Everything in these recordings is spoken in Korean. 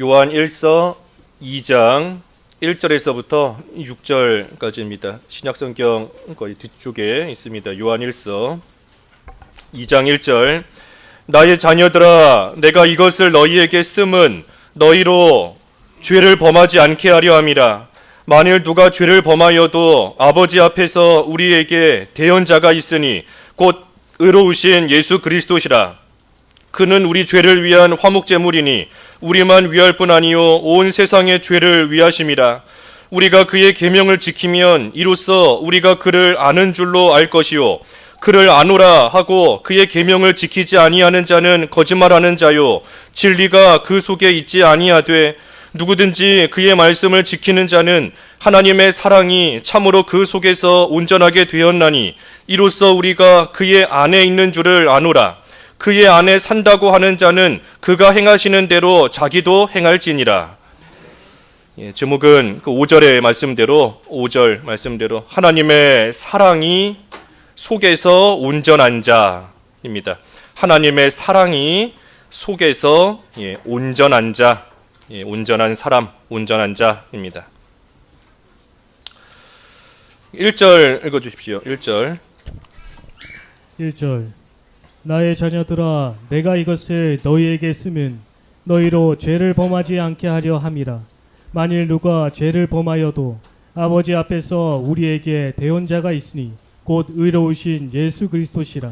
요한 1서 2장 1절에서부터 6절까지입니다. 신약성경 거의 뒤쪽에 있습니다. 요한 1서 2장 1절 나의 자녀들아 내가 이것을 너희에게 쓰면 너희로 죄를 범하지 않게 하려 함이라. 만일 누가 죄를 범하여도 아버지 앞에서 우리에게 대언자가 있으니 곧 의로우신 예수 그리스도시라. 그는 우리 죄를 위한 화목제물이니 우리만 위할 뿐 아니요 온 세상의 죄를 위하심이라. 우리가 그의 계명을 지키면 이로써 우리가 그를 아는 줄로 알 것이요 그를 아노라 하고 그의 계명을 지키지 아니하는 자는 거짓말하는 자요 진리가 그 속에 있지 아니하되 누구든지 그의 말씀을 지키는 자는 하나님의 사랑이 참으로 그 속에서 온전하게 되었나니 이로써 우리가 그의 안에 있는 줄을 아노라. 그의 안에 산다고 하는 자는 그가 행하시는 대로 자기도 행할지니라. 제목은 그 5절의 말씀대로 5절 말씀대로 하나님의 사랑이 속에서 온전한 자입니다. 하나님의 사랑이 속에서 온전한 자, 온전한 사람, 온전한 자입니다. 1절 읽어주십시오. 1절 나의 자녀들아 내가 이것을 너희에게 쓰면 너희로 죄를 범하지 않게 하려 함이라. 만일 누가 죄를 범하여도 아버지 앞에서 우리에게 대언자가 있으니 곧 의로우신 예수 그리스도시라.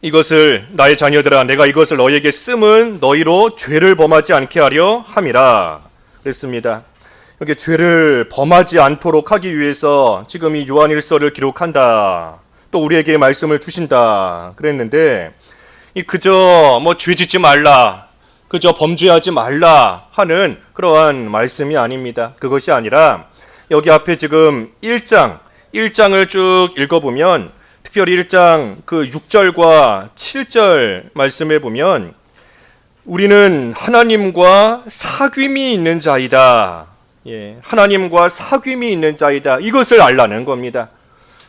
이것을 나의 자녀들아 내가 이것을 너희에게 쓰면 너희로 죄를 범하지 않게 하려 함이라 그랬습니다. 이렇게 죄를 범하지 않도록 하기 위해서 지금 이 요한 1서를 기록한다. 또 우리에게 말씀을 주신다 그랬는데 그저 죄 짓지 말라, 그저 범죄하지 말라 하는 그러한 말씀이 아닙니다. 그것이 아니라 여기 앞에 지금 1장을 쭉 읽어보면 특별히 1장 그 6절과 7절 말씀에 보면 우리는 하나님과 사귐이 있는 자이다. 하나님과 사귐이 있는 자이다. 이것을 알라는 겁니다.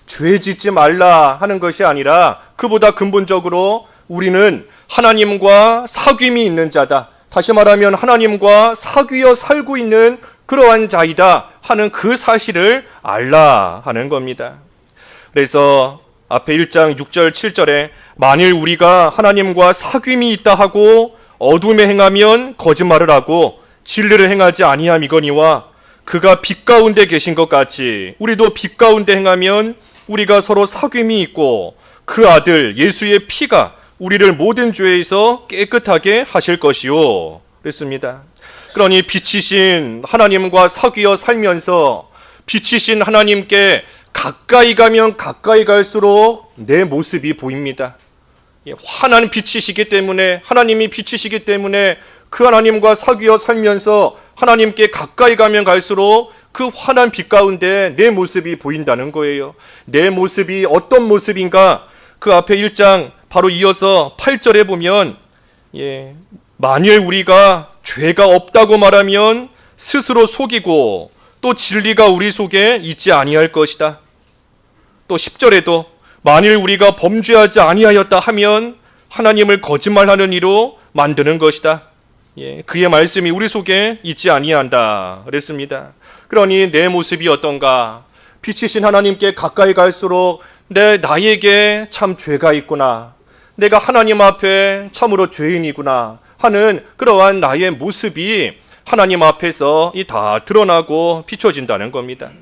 죄 짓지 말라 하는 것이 아니라 그보다 근본적으로 우리는 하나님과 사귐이 있는 자다. 다시 말하면 하나님과 사귀어 살고 있는 그러한 자이다 하는 그 사실을 알라 하는 겁니다. 그래서 앞에 1장 6절 7절에 만일 우리가 하나님과 사귐이 있다 하고 어둠에 행하면 거짓말을 하고 진리를 행하지 아니함이거니와 그가 빛 가운데 계신 것 같이 우리도 빛 가운데 행하면 우리가 서로 사귐이 있고 그 아들 예수의 피가 우리를 모든 죄에서 깨끗하게 하실 것이요 그랬습니다. 그러니 빛이신 하나님과 사귀어 살면서 빛이신 하나님께 가까이 가면 가까이 갈수록 내 모습이 보입니다. 환한 빛이시기 때문에 하나님이 빛이시기 때문에 그 하나님과 사귀어 살면서 하나님께 가까이 가면 갈수록 그 환한 빛 가운데 내 모습이 보인다는 거예요. 내 모습이 어떤 모습인가? 그 앞에 1장 바로 이어서 8절에 보면 만일 우리가 죄가 없다고 말하면 스스로 속이고 또 진리가 우리 속에 있지 아니할 것이다. 또 10절에도 만일 우리가 범죄하지 아니하였다 하면 하나님을 거짓말하는 이로 만드는 것이다. 그의 말씀이 우리 속에 있지 아니한다 그랬습니다. 그러니 내 모습이 어떤가? 빛이신 하나님께 가까이 갈수록 나에게 참 죄가 있구나, 내가 하나님 앞에 참으로 죄인이구나 하는 그러한 나의 모습이 하나님 앞에서 다 드러나고 비춰진다는 겁니다.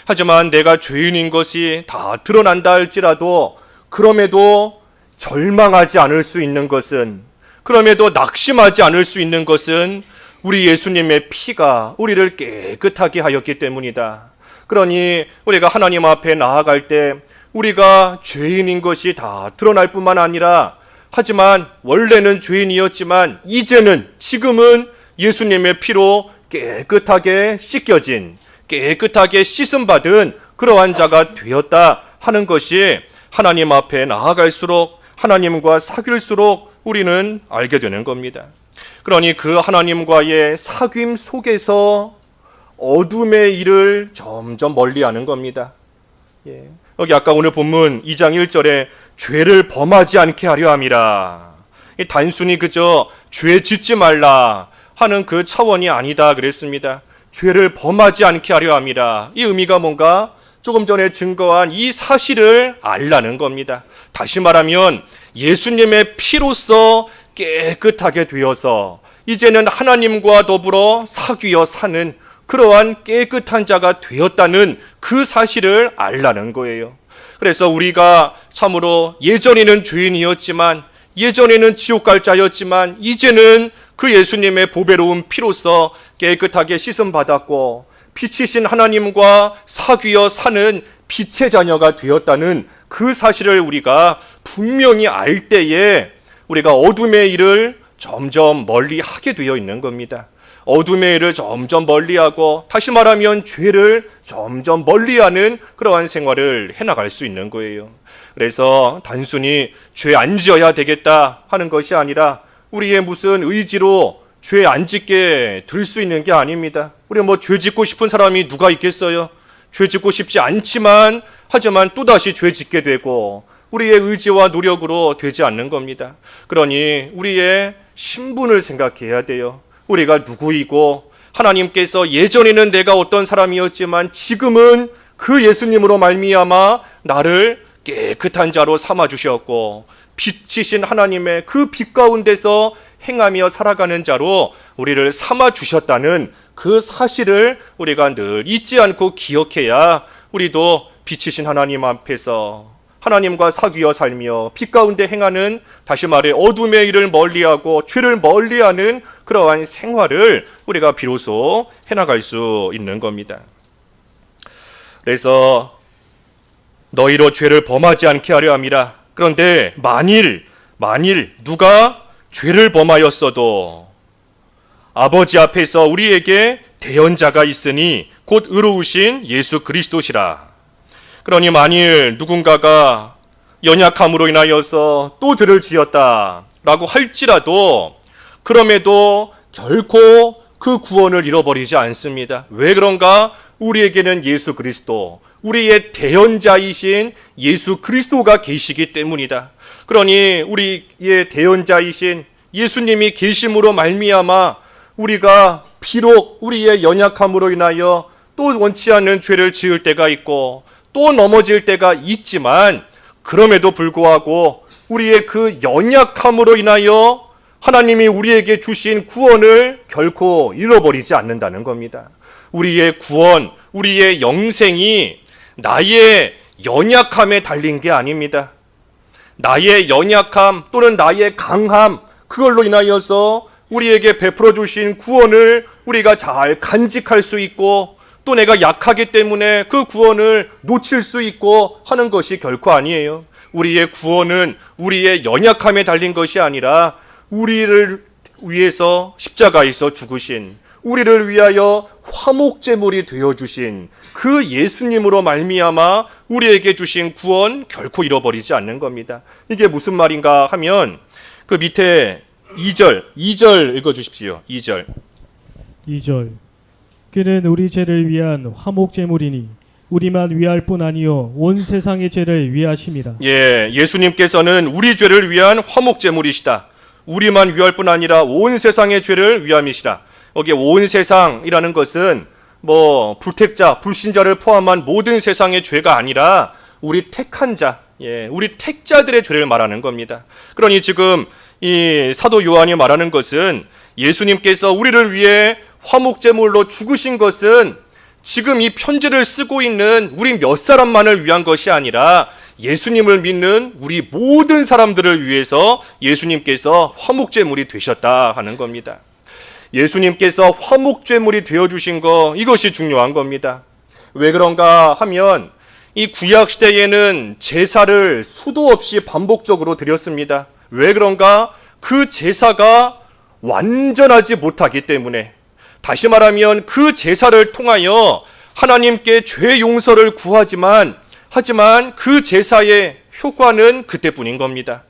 하지만 내가 죄인인 것이 다 드러난다 할지라도 그럼에도 절망하지 않을 수 있는 것은, 그럼에도 낙심하지 않을 수 있는 것은 우리 예수님의 피가 우리를 깨끗하게 하였기 때문이다. 그러니 우리가 하나님 앞에 나아갈 때 우리가 죄인인 것이 다 드러날 뿐만 아니라, 하지만 원래는 죄인이었지만 이제는 지금은 예수님의 피로 깨끗하게 씻겨진, 깨끗하게 씻음받은 그러한 자가 되었다 하는 것이 하나님 앞에 나아갈수록 하나님과 사귈수록 우리는 알게 되는 겁니다. 그러니 그 하나님과의 사귐 속에서 어둠의 일을 점점 멀리하는 겁니다. 여기 아까 오늘 본문 2장 1절에 죄를 범하지 않게 하려 함이라. 단순히 그저 죄 짓지 말라, 하는 그 차원이 아니다 그랬습니다. 죄를 범하지 않게 하려 함이라. 이 의미가 뭔가? 조금 전에 증거한 이 사실을 알라는 겁니다. 다시 말하면 예수님의 피로써 깨끗하게 되어서 이제는 하나님과 더불어 사귀어 사는 그러한 깨끗한 자가 되었다는 그 사실을 알라는 거예요. 그래서 우리가 참으로 예전에는 죄인이었지만, 예전에는 지옥 갈 자였지만, 이제는 그 예수님의 보배로운 피로써 깨끗하게 씻음 받았고 빛이신 하나님과 사귀어 사는 빛의 자녀가 되었다는 그 사실을 우리가 분명히 알 때에 우리가 어둠의 일을 점점 멀리 하게 되어 있는 겁니다. 어둠의 일을 점점 멀리하고, 다시 말하면 죄를 점점 멀리하는 그러한 생활을 해나갈 수 있는 거예요. 그래서 단순히 죄 안 지어야 되겠다 하는 것이 아니라 우리의 무슨 의지로 죄 안 짓게 될 수 있는 게 아닙니다. 우리 죄 짓고 싶은 사람이 누가 있겠어요? 죄 짓고 싶지 않지만 하지만 또다시 죄 짓게 되고 우리의 의지와 노력으로 되지 않는 겁니다. 그러니 우리의 신분을 생각해야 돼요. 우리가 누구이고 하나님께서 예전에는 내가 어떤 사람이었지만 지금은 그 예수님으로 말미암아 나를 깨끗한 자로 삼아 주셨고 빛이신 하나님의 그 빛 가운데서 행하며 살아가는 자로 우리를 삼아 주셨다는 그 사실을 우리가 늘 잊지 않고 기억해야 우리도 빛이신 하나님 앞에서 하나님과 사귀어 살며 빛 가운데 행하는, 다시 말해 어둠의 일을 멀리하고 죄를 멀리하는 그러한 생활을 우리가 비로소 해나갈 수 있는 겁니다. 그래서 너희로 죄를 범하지 않게 하려 함이라. 그런데 만일 누가 죄를 범하였어도 아버지 앞에서 우리에게 대언자가 있으니 곧 의로우신 예수 그리스도시라. 그러니 만일 누군가가 연약함으로 인하여서 또 죄를 지었다라고 할지라도 그럼에도 결코 그 구원을 잃어버리지 않습니다. 왜 그런가? 우리에게는 예수 그리스도, 우리의 대언자이신 예수 그리스도가 계시기 때문이다. 그러니 우리의 대언자이신 예수님이 계심으로 말미암아 우리가 비록 우리의 연약함으로 인하여 또 원치 않는 죄를 지을 때가 있고 또 넘어질 때가 있지만 그럼에도 불구하고 우리의 그 연약함으로 인하여 하나님이 우리에게 주신 구원을 결코 잃어버리지 않는다는 겁니다. 우리의 구원, 우리의 영생이 나의 연약함에 달린 게 아닙니다. 나의 연약함 또는 나의 강함, 그걸로 인하여서 우리에게 베풀어 주신 구원을 우리가 잘 간직할 수 있고 또 내가 약하기 때문에 그 구원을 놓칠 수 있고 하는 것이 결코 아니에요. 우리의 구원은 우리의 연약함에 달린 것이 아니라 우리를 위해서 십자가에서 죽으신, 우리를 위하여 화목제물이 되어주신 그 예수님으로 말미암아 우리에게 주신 구원 결코 잃어버리지 않는 겁니다. 이게 무슨 말인가 하면 그 밑에 2절 읽어주십시오. 2절. 그는 우리 죄를 위한 화목제물이니 우리만 위할 뿐 아니요 온 세상의 죄를 위하심이라. 예, 예수님께서는 우리 죄를 위한 화목제물이시다. 우리만 위할 뿐 아니라 온 세상의 죄를 위함이시라. 여기 온 세상이라는 것은 불택자, 불신자를 포함한 모든 세상의 죄가 아니라 우리 택한 자, 우리 택자들의 죄를 말하는 겁니다. 그러니 지금 이 사도 요한이 말하는 것은 예수님께서 우리를 위해 화목제물로 죽으신 것은 지금 이 편지를 쓰고 있는 우리 몇 사람만을 위한 것이 아니라 예수님을 믿는 우리 모든 사람들을 위해서 예수님께서 화목제물이 되셨다 하는 겁니다. 예수님께서 화목제물이 되어주신 거, 이것이 중요한 겁니다. 왜 그런가 하면 이 구약시대에는 제사를 수도 없이 반복적으로 드렸습니다. 왜 그런가? 그 제사가 완전하지 못하기 때문에, 다시 말하면 그 제사를 통하여 하나님께 죄 용서를 하지만 그 제사의 효과는 그때뿐인 겁니다.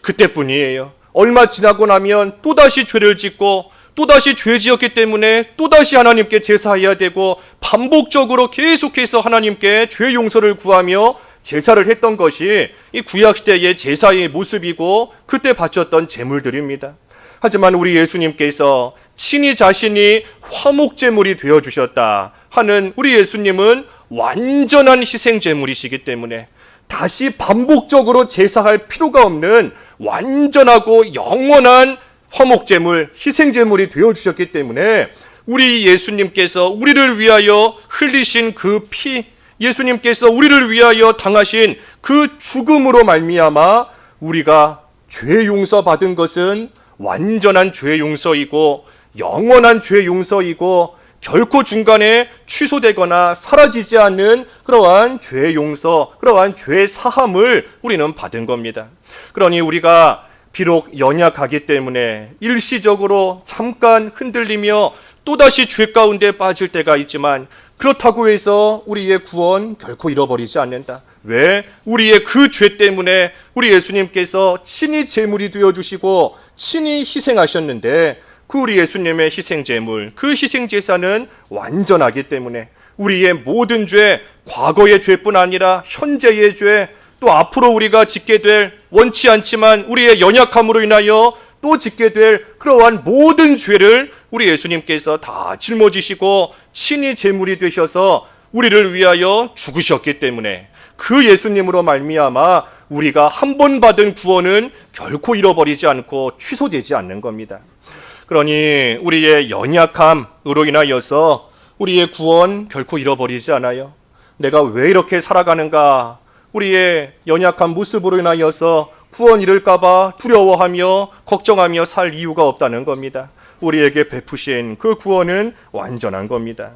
그때뿐이에요. 얼마 지나고 나면 또다시 죄를 짓고 또다시 죄 지었기 때문에 또다시 하나님께 제사해야 되고 반복적으로 계속해서 하나님께 죄 용서를 구하며 제사를 했던 것이 이 구약시대의 제사의 모습이고 그때 바쳤던 제물들입니다. 하지만 우리 예수님께서 친히 자신이 화목제물이 되어주셨다 하는 우리 예수님은 완전한 희생제물이시기 때문에 다시 반복적으로 제사할 필요가 없는 완전하고 영원한 화목제물, 희생제물이 되어주셨기 때문에 우리 예수님께서 우리를 위하여 흘리신 그 피, 예수님께서 우리를 위하여 당하신 그 죽음으로 말미암아 우리가 죄 용서 받은 것은 완전한 죄 용서이고 영원한 죄 용서이고 결코 중간에 취소되거나 사라지지 않는 그러한 죄 용서, 그러한 죄 사함을 우리는 받은 겁니다. 그러니 우리가 비록 연약하기 때문에 일시적으로 잠깐 흔들리며 또다시 죄 가운데 빠질 때가 있지만 그렇다고 해서 우리의 구원 결코 잃어버리지 않는다. 왜? 우리의 그 죄 때문에 우리 예수님께서 친히 제물이 되어주시고 친히 희생하셨는데 그 우리 예수님의 희생제물, 그 희생제사는 완전하기 때문에 우리의 모든 죄, 과거의 죄뿐 아니라 현재의 죄, 또 앞으로 우리가 짓게 될 원치 않지만 우리의 연약함으로 인하여 또 짓게 될 그러한 모든 죄를 우리 예수님께서 다 짊어지시고 친히 제물이 되셔서 우리를 위하여 죽으셨기 때문에 그 예수님으로 말미암아 우리가 한 번 받은 구원은 결코 잃어버리지 않고 취소되지 않는 겁니다. 그러니 우리의 연약함으로 인하여서 우리의 구원 결코 잃어버리지 않아요. 내가 왜 이렇게 살아가는가? 우리의 연약한 모습으로 인하여서 구원 잃을까봐 두려워하며 걱정하며 살 이유가 없다는 겁니다. 우리에게 베푸신 그 구원은 완전한 겁니다.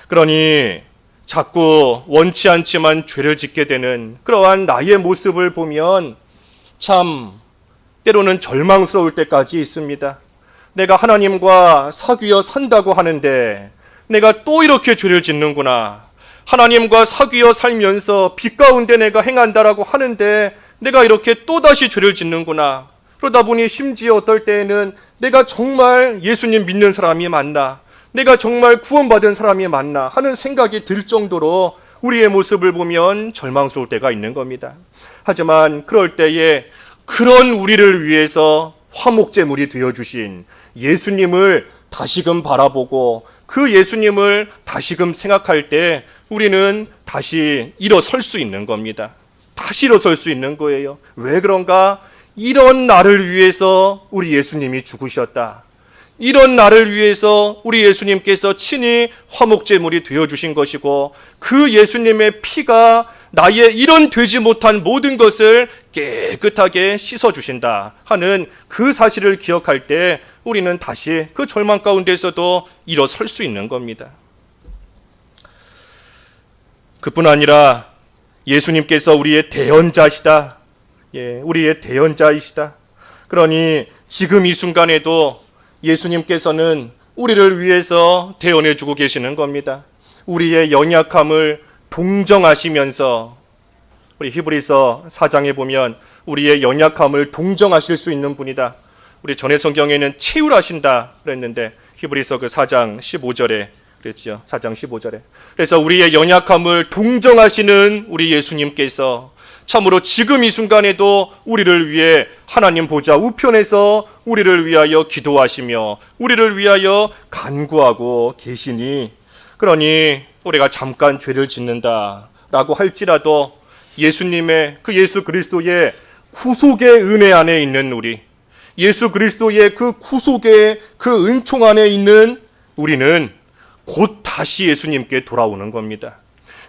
그러니 자꾸 원치 않지만 죄를 짓게 되는 그러한 나의 모습을 보면 참 때로는 절망스러울 때까지 있습니다. 내가 하나님과 사귀어 산다고 하는데 내가 또 이렇게 죄를 짓는구나. 하나님과 사귀어 살면서 빛 가운데 내가 행한다라고 하는데 내가 이렇게 또다시 죄를 짓는구나. 그러다 보니 심지어 어떨 때에는 내가 정말 예수님 믿는 사람이 맞나? 내가 정말 구원받은 사람이 맞나? 하는 생각이 들 정도로 우리의 모습을 보면 절망스러울 때가 있는 겁니다. 하지만 그럴 때에 그런 우리를 위해서 화목제물이 되어주신 예수님을 다시금 바라보고 그 예수님을 다시금 생각할 때 우리는 다시 일어설 수 있는 겁니다. 다시 일어설 수 있는 거예요. 왜 그런가? 이런 나를 위해서 우리 예수님이 죽으셨다. 이런 나를 위해서 우리 예수님께서 친히 화목제물이 되어주신 것이고 그 예수님의 피가 나의 이런 되지 못한 모든 것을 깨끗하게 씻어주신다 하는 그 사실을 기억할 때 우리는 다시 그 절망 가운데서도 일어설 수 있는 겁니다. 그뿐 아니라 예수님께서 우리의 대언자시다. 우리의 대언자이시다. 그러니 지금 이 순간에도 예수님께서는 우리를 위해서 대언해 주고 계시는 겁니다. 우리의 연약함을 동정하시면서 우리 히브리서 4장에 보면 우리의 연약함을 동정하실 수 있는 분이다. 우리 전에 성경에는 채울하신다 그랬는데 히브리서 그 4장 15절에 그랬죠. 4장 15절에. 그래서 우리의 연약함을 동정하시는 우리 예수님께서 참으로 지금 이 순간에도 우리를 위해 하나님 보좌 우편에서 우리를 위하여 기도하시며 우리를 위하여 간구하고 계시니 그러니 우리가 잠깐 죄를 짓는다라고 할지라도 예수님의 그 예수 그리스도의 구속의 은혜 안에 있는 우리 예수 그리스도의 그 구속의 그 은총 안에 있는 우리는 곧 다시 예수님께 돌아오는 겁니다.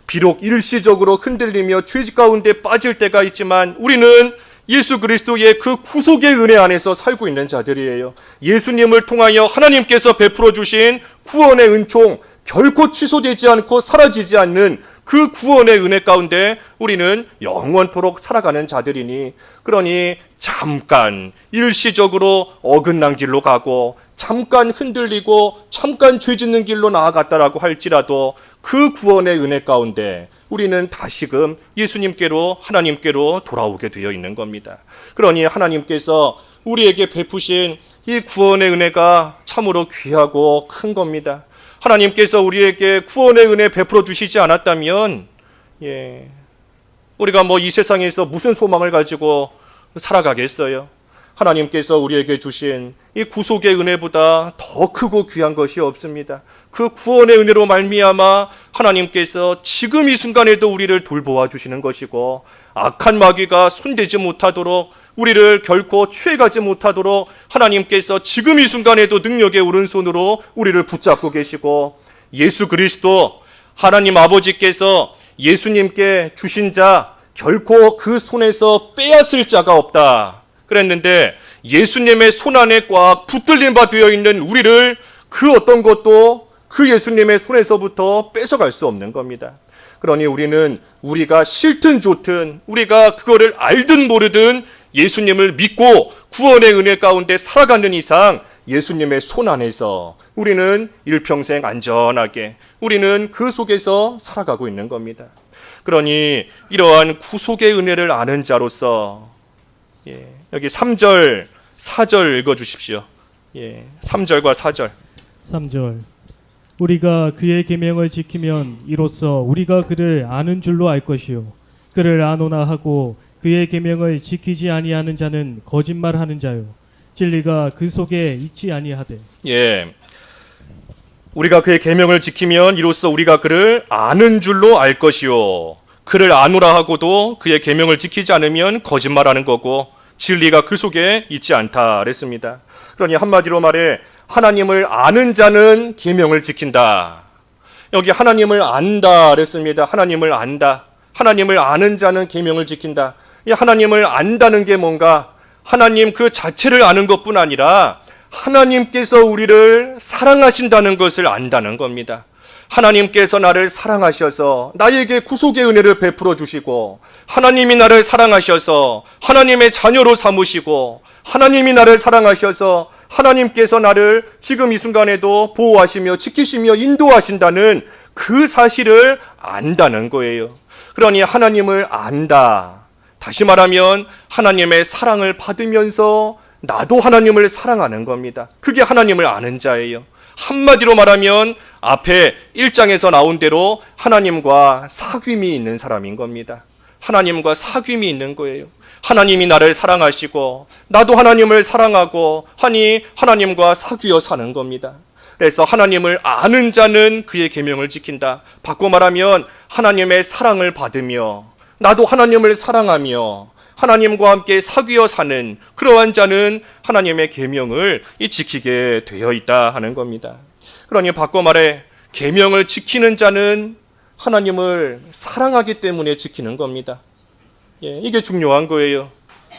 비록 일시적으로 흔들리며 죄 가운데 빠질 때가 있지만 우리는 예수 그리스도의 그 구속의 은혜 안에서 살고 있는 자들이에요. 예수님을 통하여 하나님께서 베풀어 주신 구원의 은총 결코 취소되지 않고 사라지지 않는 그 구원의 은혜 가운데 우리는 영원토록 살아가는 자들이니 그러니 잠깐 일시적으로 어긋난 길로 가고 잠깐 흔들리고 잠깐 죄 짓는 길로 나아갔다라고 할지라도 그 구원의 은혜 가운데 우리는 다시금 예수님께로 하나님께로 돌아오게 되어 있는 겁니다. 그러니 하나님께서 우리에게 베푸신 이 구원의 은혜가 참으로 귀하고 큰 겁니다. 하나님께서 우리에게 구원의 은혜 베풀어 주시지 않았다면 우리가 이 세상에서 무슨 소망을 가지고 살아가겠어요? 하나님께서 우리에게 주신 이 구속의 은혜보다 더 크고 귀한 것이 없습니다. 그 구원의 은혜로 말미암아 하나님께서 지금 이 순간에도 우리를 돌보아 주시는 것이고, 악한 마귀가 손대지 못하도록, 우리를 결코 취해가지 못하도록 하나님께서 지금 이 순간에도 능력의 오른손으로 우리를 붙잡고 계시고, 예수 그리스도 하나님 아버지께서 예수님께 주신 자 결코 그 손에서 빼앗을 자가 없다 그랬는데, 예수님의 손 안에 꽉 붙들린 바 되어 있는 우리를 그 어떤 것도 그 예수님의 손에서부터 뺏어갈 수 없는 겁니다. 그러니 우리는 우리가 싫든 좋든, 우리가 그거를 알든 모르든 예수님을 믿고 구원의 은혜 가운데 살아가는 이상 예수님의 손 안에서 우리는 일평생 안전하게, 우리는 그 속에서 살아가고 있는 겁니다. 그러니 이러한 구속의 은혜를 아는 자로서, 여기 3절, 4절 읽어주십시오. 3절과 4절. 3절. 우리가 그의 계명을 지키면 이로써 우리가 그를 아는 줄로 알 것이요, 그를 아노나 하고 그의 계명을 지키지 아니하는 자는 거짓말하는 자요, 진리가 그 속에 있지 아니하되. 우리가 그의 계명을 지키면 이로써 우리가 그를 아는 줄로 알 것이요, 그를 아노라 하고도 그의 계명을 지키지 않으면 거짓말하는 거고 진리가 그 속에 있지 않다 그랬습니다. 그러니 한마디로 말해 하나님을 아는 자는 계명을 지킨다. 여기 하나님을 안다 그랬습니다. 하나님을 안다. 하나님을 아는 자는 계명을 지킨다. 이 하나님을 안다는 게 뭔가, 하나님 그 자체를 아는 것뿐 아니라 하나님께서 우리를 사랑하신다는 것을 안다는 겁니다. 하나님께서 나를 사랑하셔서 나에게 구속의 은혜를 베풀어 주시고, 하나님이 나를 사랑하셔서 하나님의 자녀로 삼으시고, 하나님이 나를 사랑하셔서 하나님께서 나를 지금 이 순간에도 보호하시며 지키시며 인도하신다는 그 사실을 안다는 거예요. 그러니 하나님을 안다. 다시 말하면 하나님의 사랑을 받으면서 나도 하나님을 사랑하는 겁니다. 그게 하나님을 아는 자예요. 한마디로 말하면 앞에 1장에서 나온 대로 하나님과 사귐이 있는 사람인 겁니다. 하나님과 사귐이 있는 거예요. 하나님이 나를 사랑하시고 나도 하나님을 사랑하고 하니 하나님과 사귀어 사는 겁니다. 그래서 하나님을 아는 자는 그의 계명을 지킨다. 바꿔 말하면 하나님의 사랑을 받으며 나도 하나님을 사랑하며 하나님과 함께 사귀어 사는 그러한 자는 하나님의 계명을 지키게 되어 있다 하는 겁니다. 그러니 바꿔 말해 계명을 지키는 자는 하나님을 사랑하기 때문에 지키는 겁니다. 이게 중요한 거예요.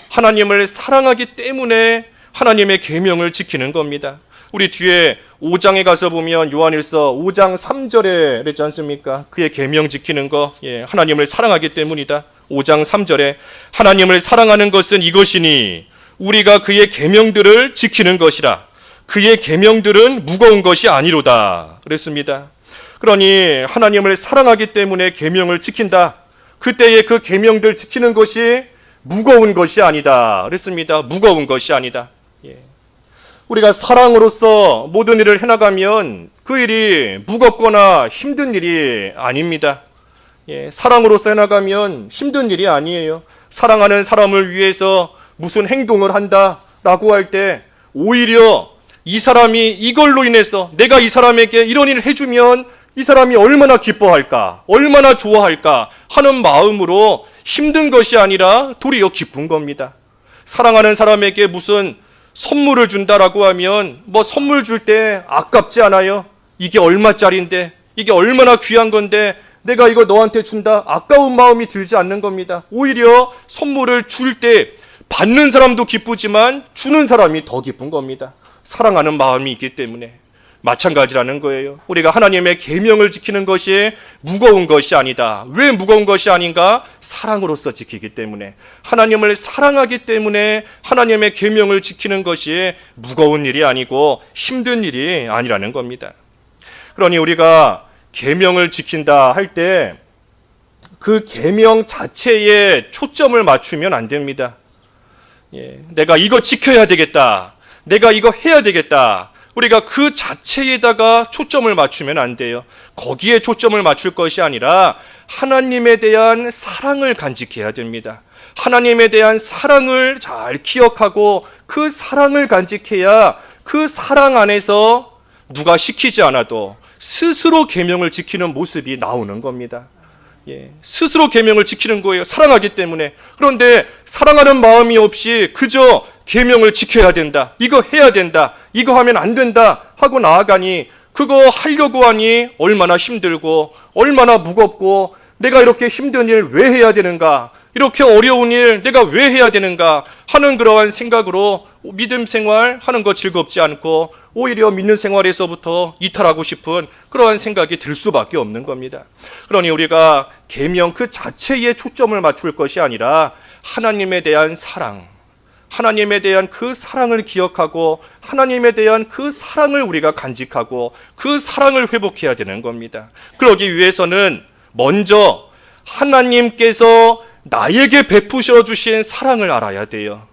하나님을 사랑하기 때문에 하나님의 계명을 지키는 겁니다. 우리 뒤에 5장에 가서 보면 요한일서 5장 3절에 그랬지 않습니까? 그의 계명 지키는 거, 하나님을 사랑하기 때문이다. 5장 3절에 하나님을 사랑하는 것은 이것이니 우리가 그의 계명들을 지키는 것이라. 그의 계명들은 무거운 것이 아니로다 그랬습니다. 그러니 하나님을 사랑하기 때문에 계명을 지킨다. 그때의 그 계명들 지키는 것이 무거운 것이 아니다 그랬습니다. 무거운 것이 아니다. 우리가 사랑으로서 모든 일을 해나가면 그 일이 무겁거나 힘든 일이 아닙니다. 사랑으로서 해나가면 힘든 일이 아니에요. 사랑하는 사람을 위해서 무슨 행동을 한다라고 할 때 오히려 이 사람이 이걸로 인해서 내가 이 사람에게 이런 일을 해주면 이 사람이 얼마나 기뻐할까, 얼마나 좋아할까 하는 마음으로 힘든 것이 아니라 도리어 기쁜 겁니다. 사랑하는 사람에게 무슨 선물을 준다라고 하면 선물 줄 때 아깝지 않아요? 이게 얼마짜리인데, 이게 얼마나 귀한 건데 내가 이거 너한테 준다, 아까운 마음이 들지 않는 겁니다. 오히려 선물을 줄 때 받는 사람도 기쁘지만 주는 사람이 더 기쁜 겁니다. 사랑하는 마음이 있기 때문에. 마찬가지라는 거예요. 우리가 하나님의 계명을 지키는 것이 무거운 것이 아니다. 왜 무거운 것이 아닌가? 사랑으로서 지키기 때문에. 하나님을 사랑하기 때문에 하나님의 계명을 지키는 것이 무거운 일이 아니고 힘든 일이 아니라는 겁니다. 그러니 우리가 계명을 지킨다 할 때 그 계명 자체에 초점을 맞추면 안 됩니다. 내가 이거 지켜야 되겠다. 내가 이거 해야 되겠다. 우리가 그 자체에다가 초점을 맞추면 안 돼요. 거기에 초점을 맞출 것이 아니라 하나님에 대한 사랑을 간직해야 됩니다. 하나님에 대한 사랑을 잘 기억하고 그 사랑을 간직해야 그 사랑 안에서 누가 시키지 않아도 스스로 계명을 지키는 모습이 나오는 겁니다. 스스로 계명을 지키는 거예요. 사랑하기 때문에. 그런데 사랑하는 마음이 없이 그저 계명을 지켜야 된다, 이거 해야 된다, 이거 하면 안 된다 하고 나아가니 그거 하려고 하니 얼마나 힘들고 얼마나 무겁고 내가 이렇게 힘든 일 왜 해야 되는가, 이렇게 어려운 일 내가 왜 해야 되는가 하는 그러한 생각으로 믿음 생활 하는 거 즐겁지 않고 오히려 믿는 생활에서부터 이탈하고 싶은 그러한 생각이 들 수밖에 없는 겁니다. 그러니 우리가 계명 그 자체에 초점을 맞출 것이 아니라 하나님에 대한 사랑, 하나님에 대한 그 사랑을 기억하고 하나님에 대한 그 사랑을 우리가 간직하고 그 사랑을 회복해야 되는 겁니다. 그러기 위해서는 먼저 하나님께서 나에게 베푸셔 주신 사랑을 알아야 돼요.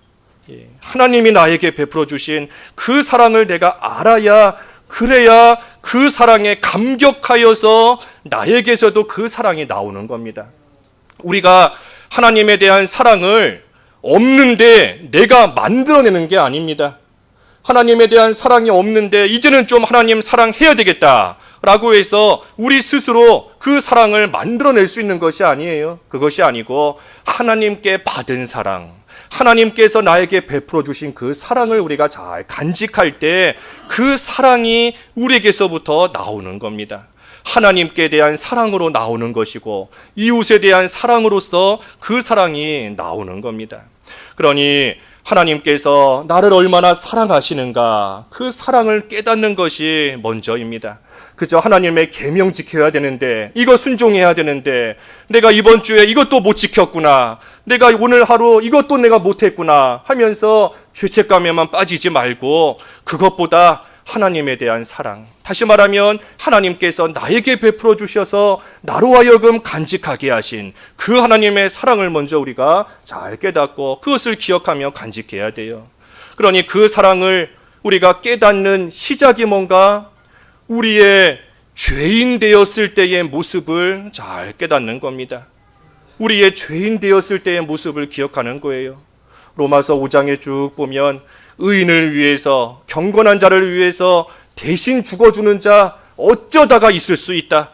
하나님이 나에게 베풀어 주신 그 사랑을 내가 알아야, 그래야 그 사랑에 감격하여서 나에게서도 그 사랑이 나오는 겁니다. 우리가 하나님에 대한 사랑을 없는데 내가 만들어내는 게 아닙니다. 하나님에 대한 사랑이 없는데 이제는 좀 하나님 사랑해야 되겠다 라고 해서 우리 스스로 그 사랑을 만들어낼 수 있는 것이 아니에요. 그것이 아니고 하나님께 받은 사랑, 하나님께서 나에게 베풀어 주신 그 사랑을 우리가 잘 간직할 때 그 사랑이 우리에게서부터 나오는 겁니다. 하나님께 대한 사랑으로 나오는 것이고 이웃에 대한 사랑으로서 그 사랑이 나오는 겁니다. 그러니 하나님께서 나를 얼마나 사랑하시는가, 그 사랑을 깨닫는 것이 먼저입니다. 그저 하나님의 계명 지켜야 되는데, 이거 순종해야 되는데, 내가 이번 주에 이것도 못 지켰구나, 내가 오늘 하루 이것도 내가 못했구나 하면서 죄책감에만 빠지지 말고 그것보다 하나님에 대한 사랑, 다시 말하면 하나님께서 나에게 베풀어 주셔서 나로 하여금 간직하게 하신 그 하나님의 사랑을 먼저 우리가 잘 깨닫고 그것을 기억하며 간직해야 돼요. 그러니 그 사랑을 우리가 깨닫는 시작이 뭔가, 우리의 죄인 되었을 때의 모습을 잘 깨닫는 겁니다. 우리의 죄인 되었을 때의 모습을 기억하는 거예요. 로마서 5장에 쭉 보면 의인을 위해서, 경건한 자를 위해서 대신 죽어주는 자 어쩌다가 있을 수 있다.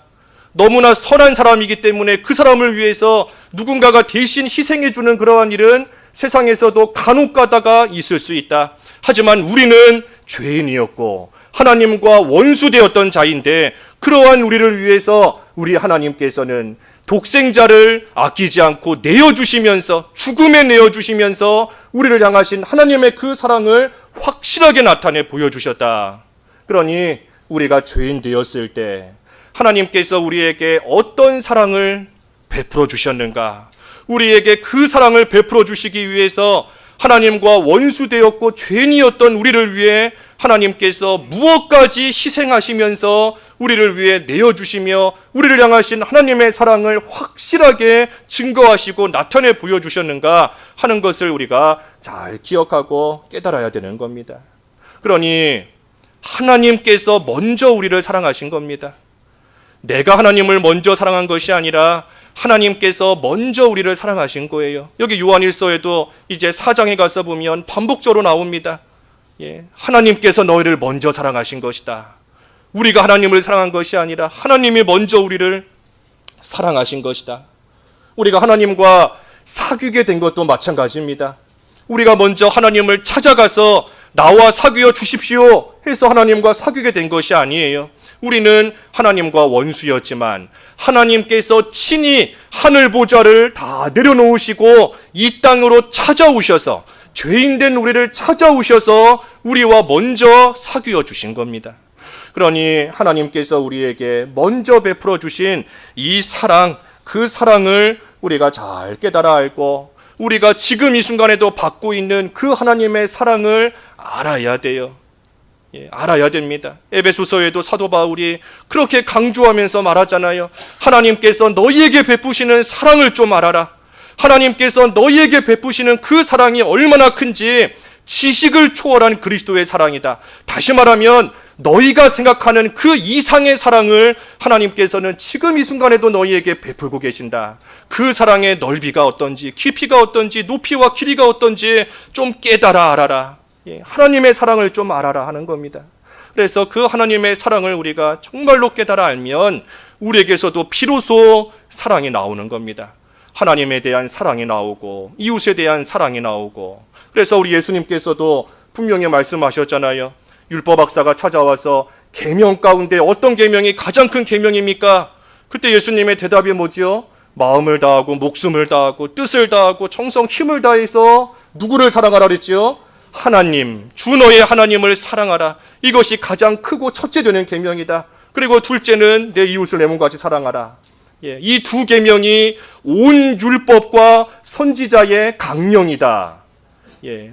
너무나 선한 사람이기 때문에 그 사람을 위해서 누군가가 대신 희생해주는 그러한 일은 세상에서도 간혹 가다가 있을 수 있다. 하지만 우리는 죄인이었고 하나님과 원수되었던 자인데 그러한 우리를 위해서 우리 하나님께서는 독생자를 아끼지 않고 내어주시면서, 죽음에 내어주시면서 우리를 향하신 하나님의 그 사랑을 확실하게 나타내 보여주셨다. 그러니 우리가 죄인 되었을 때 하나님께서 우리에게 어떤 사랑을 베풀어 주셨는가, 우리에게 그 사랑을 베풀어 주시기 위해서 하나님과 원수되었고 죄인이었던 우리를 위해 하나님께서 무엇까지 희생하시면서 우리를 위해 내어주시며 우리를 향하신 하나님의 사랑을 확실하게 증거하시고 나타내 보여주셨는가 하는 것을 우리가 잘 기억하고 깨달아야 되는 겁니다. 그러니 하나님께서 먼저 우리를 사랑하신 겁니다. 내가 하나님을 먼저 사랑한 것이 아니라 하나님께서 먼저 우리를 사랑하신 거예요. 여기 요한일서에도 이제 4장에 가서 보면 반복적으로 나옵니다. 하나님께서 너희를 먼저 사랑하신 것이다. 우리가 하나님을 사랑한 것이 아니라 하나님이 먼저 우리를 사랑하신 것이다. 우리가 하나님과 사귀게 된 것도 마찬가지입니다. 우리가 먼저 하나님을 찾아가서 나와 사귀어 주십시오 해서 하나님과 사귀게 된 것이 아니에요. 우리는 하나님과 원수였지만 하나님께서 친히 하늘 보좌를 다 내려놓으시고 이 땅으로 찾아오셔서, 죄인된 우리를 찾아오셔서 우리와 먼저 사귀어 주신 겁니다. 그러니 하나님께서 우리에게 먼저 베풀어 주신 이 사랑, 그 사랑을 우리가 잘 깨달아 알고 우리가 지금 이 순간에도 받고 있는 그 하나님의 사랑을 알아야 돼요. 알아야 됩니다. 에베소서에도 사도 바울이 그렇게 강조하면서 말하잖아요. 하나님께서 너희에게 베푸시는 사랑을 좀 알아라. 하나님께서 너희에게 베푸시는 그 사랑이 얼마나 큰지 지식을 초월한 그리스도의 사랑이다. 다시 말하면 너희가 생각하는 그 이상의 사랑을 하나님께서는 지금 이 순간에도 너희에게 베풀고 계신다. 그 사랑의 넓이가 어떤지, 깊이가 어떤지, 높이와 길이가 어떤지 좀 깨달아 알아라. 하나님의 사랑을 좀 알아라 하는 겁니다. 그래서 그 하나님의 사랑을 우리가 정말로 깨달아 알면 우리에게서도 비로소 사랑이 나오는 겁니다. 하나님에 대한 사랑이 나오고 이웃에 대한 사랑이 나오고. 그래서 우리 예수님께서도 분명히 말씀하셨잖아요. 율법학사가 찾아와서 계명 가운데 어떤 계명이 가장 큰 계명입니까? 그때 예수님의 대답이 뭐지요? 마음을 다하고 목숨을 다하고 뜻을 다하고 정성 힘을 다해서 누구를 사랑하라 그랬지요? 하나님, 주 너의 하나님을 사랑하라. 이것이 가장 크고 첫째 되는 계명이다. 그리고 둘째는 내 이웃을 내 몸과 같이 사랑하라. 이 두 계명이 온 율법과 선지자의 강령이다.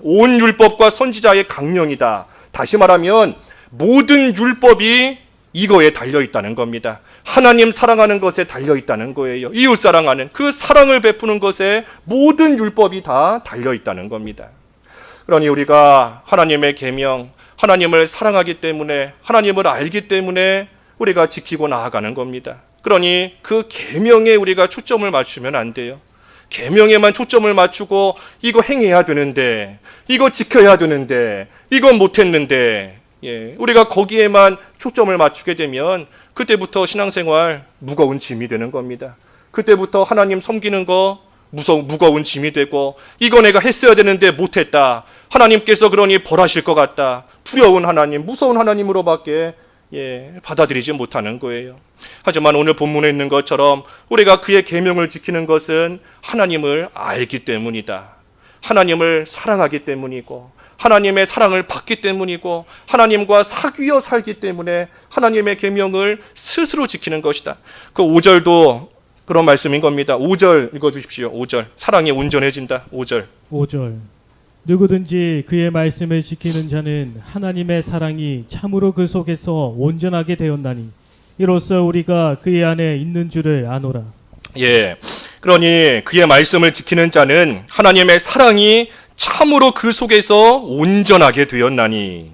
온 율법과 선지자의 강령이다. 다시 말하면 모든 율법이 이거에 달려있다는 겁니다. 하나님 사랑하는 것에 달려있다는 거예요. 이웃 사랑하는 그 사랑을 베푸는 것에 모든 율법이 다 달려있다는 겁니다. 그러니 우리가 하나님의 계명, 하나님을 사랑하기 때문에, 하나님을 알기 때문에 우리가 지키고 나아가는 겁니다. 그러니 그 계명에 우리가 초점을 맞추면 안 돼요. 계명에만 초점을 맞추고 이거 행해야 되는데, 이거 지켜야 되는데, 이건 못했는데, 우리가 거기에만 초점을 맞추게 되면 그때부터 신앙생활 무거운 짐이 되는 겁니다. 그때부터 하나님 섬기는 거 무거운 짐이 되고, 이거 내가 했어야 되는데 못했다. 하나님께서 그러니 벌하실 것 같다. 두려운 하나님, 무서운 하나님으로밖에 받아들이지 못하는 거예요. 하지만 오늘 본문에 있는 것처럼 우리가 그의 계명을 지키는 것은 하나님을 알기 때문이다. 하나님을 사랑하기 때문이고, 하나님의 사랑을 받기 때문이고, 하나님과 사귀어 살기 때문에 하나님의 계명을 스스로 지키는 것이다. 그 5절도 그런 말씀인 겁니다. 5절 읽어주십시오. 5절. 사랑이 온전해진다. 5절. 5절. 누구든지 그의 말씀을 지키는 자는 하나님의 사랑이 참으로 그 속에서 온전하게 되었나니 이로써 우리가 그의 안에 있는 줄을 아노라. 그러니 그의 말씀을 지키는 자는 하나님의 사랑이 참으로 그 속에서 온전하게 되었나니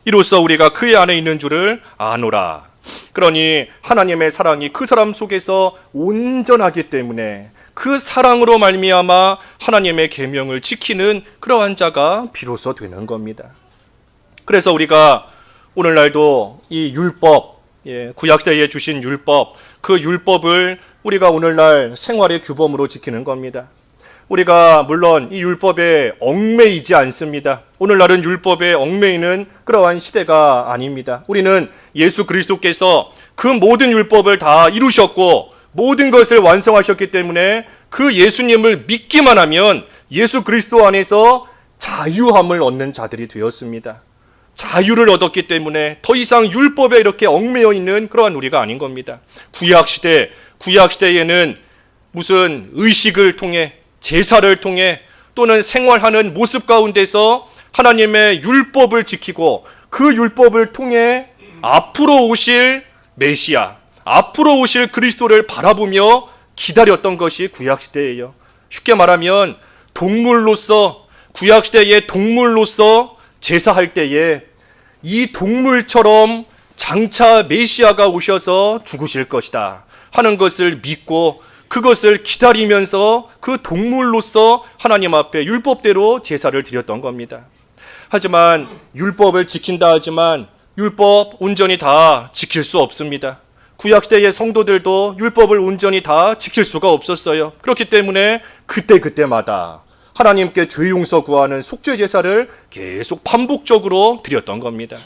이로써 우리가 그의 안에 있는 줄을 아노라. 그러니 하나님의 사랑이 그 사람 속에서 온전하기 때문에 그 사랑으로 말미암아 하나님의 계명을 지키는 그러한 자가 비로소 되는 겁니다. 그래서 우리가 오늘날도 이 율법, 구약시대에 주신 율법, 그 율법을 우리가 오늘날 생활의 규범으로 지키는 겁니다. 우리가 물론 이 율법에 얽매이지 않습니다. 오늘날은 율법에 얽매이는 그러한 시대가 아닙니다. 우리는 예수 그리스도께서 그 모든 율법을 다 이루셨고 모든 것을 완성하셨기 때문에 그 예수님을 믿기만 하면 예수 그리스도 안에서 자유함을 얻는 자들이 되었습니다. 자유를 얻었기 때문에 더 이상 율법에 이렇게 얽매여 있는 그러한 우리가 아닌 겁니다. 구약시대에는 무슨 의식을 통해 제사를 통해 또는 생활하는 모습 가운데서 하나님의 율법을 지키고 그 율법을 통해 앞으로 오실 메시아, 앞으로 오실 그리스도를 바라보며 기다렸던 것이 구약시대예요. 쉽게 말하면 구약시대의 동물로서 제사할 때에 이 동물처럼 장차 메시아가 오셔서 죽으실 것이다 하는 것을 믿고 그것을 기다리면서 그 동물로서 하나님 앞에 율법대로 제사를 드렸던 겁니다. 하지만 율법을 지킨다 하지만 율법 온전히 다 지킬 수 없습니다. 구약시대의 성도들도 율법을 온전히 다 지킬 수가 없었어요. 그렇기 때문에 그때마다 하나님께 죄 용서 구하는 속죄 제사를 계속 반복적으로 드렸던 겁니다.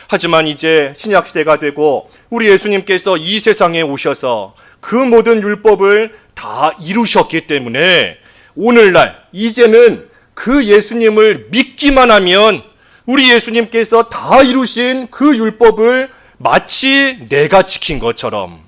하지만 이제 신약시대가 되고 우리 예수님께서 이 세상에 오셔서 그 모든 율법을 다 이루셨기 때문에 오늘날 이제는 그 예수님을 믿기만 하면 우리 예수님께서 다 이루신 그 율법을 마치 내가 지킨 것처럼,